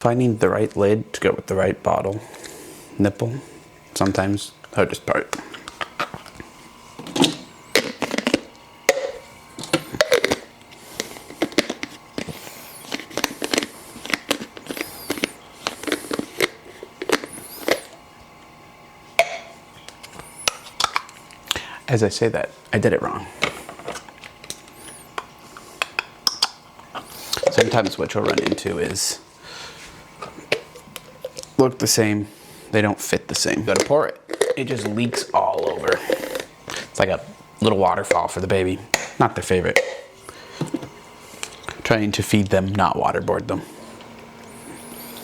Finding the right lid to go with the right bottle nipple, sometimes hardest part. As I say that, I did it wrong. Sometimes what you'll run into is look the same, they don't fit the same. Go to pour it, it just leaks all over. It's like a little waterfall for the baby. Not their favorite. Trying to feed them, not waterboard them.